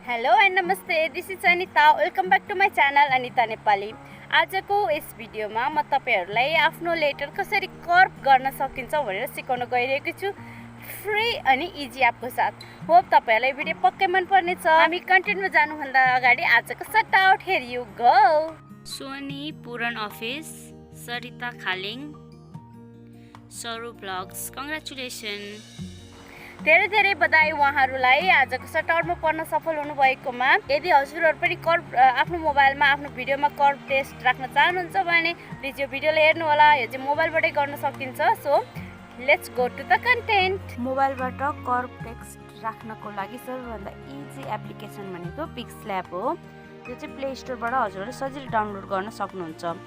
Hello and नमस्ते, this is Anita. Welcome back to my channel Anita Nepali. आजको यस भिडियोमा म तपाईहरुलाई आफ्नो लेटर कसरी कर्भ गर्न सकिन्छ भनेर सिकाउन गइरहेको छु, फ्री अनि इजी एपको साथ। होप तपाईहरुलाई भिडियो पक्कै मन पर्नेछ। हामी कन्टेन्टमा जानुभन्दा अगाडि आजको shout out here you go. Soni Puran office, Sarita Khaling, Saru blogs, congratulation. धेरै बधाई उहाँहरूलाई आजको सटआउटमा पर्न सफल हुनुभएकोमा। यदि हजुरहरू पनि कर्भ आफ्नो मोबाइलमा आफ्नो भिडियोमा कर्भ टेस्ट राख्न चाहनुहुन्छ भने प्लिज यो भिडियोलाई हेर्नु होला। यो चाहिँ मोबाइलबाटै गर्न सकिन्छ। So let's go to the content. मोबाइलबाट कर्भ टेक्स्ट राख्नको लागि सबैभन्दा इजी एप्लिकेसन भनेको PixelLab हो। यो चाहिँ प्ले स्टोरबाट हजुरहरूले सजिलै डाउनलोड गर्न सक्नुहुन्छ।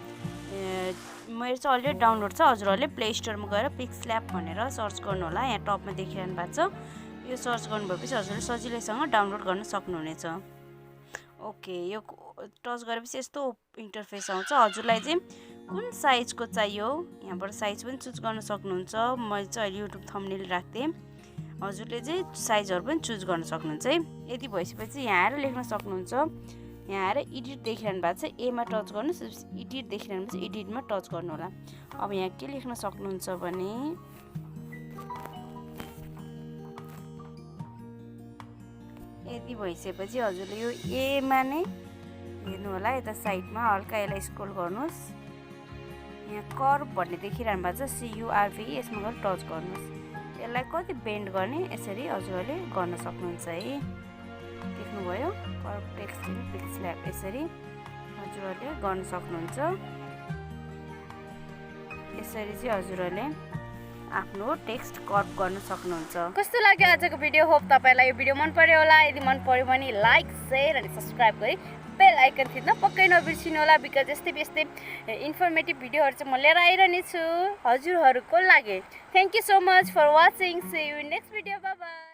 मेरो चाहिँ अलरेडी डाउनलोड छ। हजुरहरूले प्ले स्टोरमा गएर PixelLab भनेर सर्च गर्नु होला। यहाँ टपमा देखिरहनु भएको छ। यो सर्च गर्नुभएपछि हजुरले सजिलैसँग डाउनलोड गर्न सक्नुहुनेछ। ओके, यो टच गरेपछि यस्तो इन्टरफेस आउँछ। हजुरलाई चाहिँ कुन साइजको चाहियो यहाँबाट साइज पनि चुज गर्न सक्नुहुन्छ। मैले चाहिँ अहिले युट्युब थम्बनेल राख्थेँ। हजुरले चाहिँ साइजहरू पनि चुज गर्न सक्नुहुन्छ है। यति भइसकेपछि यहाँ आएर लेख्न सक्नुहुन्छ। यहाँ आएर एडिट देखिरहनु भएको छ, एमा टच गर्नुहोस्। एडिट देखिरहनु भएको छ, एडिटमा टच गर्नु होला। अब यहाँ के लेख्न सक्नुहुन्छ भने यति भइसकेपछि हजुरले यो एमा नै हेर्नु होला। यता साइडमा हल्का यसलाई स्क्रोल गर्नुहोस्। यहाँ कर्भ भन्ने देखिरहनु भएको छ, CURV, यसमा गएर टच गर्नुहोस्। यसलाई कति बेन्ड गर्ने यसरी हजुरहरूले गर्न सक्नुहुन्छ है। देख्नुभयो कर्भ टेक्स्ट इन PixelLab, यसरी हजुरहरूले गर्न सक्नुहुन्छ। यसरी चाहिँ हजुरहरूले आफ्नो टेक्स्ट कर्भ गर्न सक्नुहुन्छ। कस्तो लाग्यो आजको भिडियो? होप तपाईलाई यो भिडियो मन पर्यो होला। यदि मन पर्यो भने लाइक, शेयर अनि सब्स्क्राइब गरी बेल आइकन थिच्न पक्कै नबिर्सिनु होला। बिकज यस्तै इन्फर्मेटिभ भिडियोहरू चाहिँ म लिएर आइरहने छु हजुरहरूको लागि। Thank you so much for watching. See you in next video. Bye by.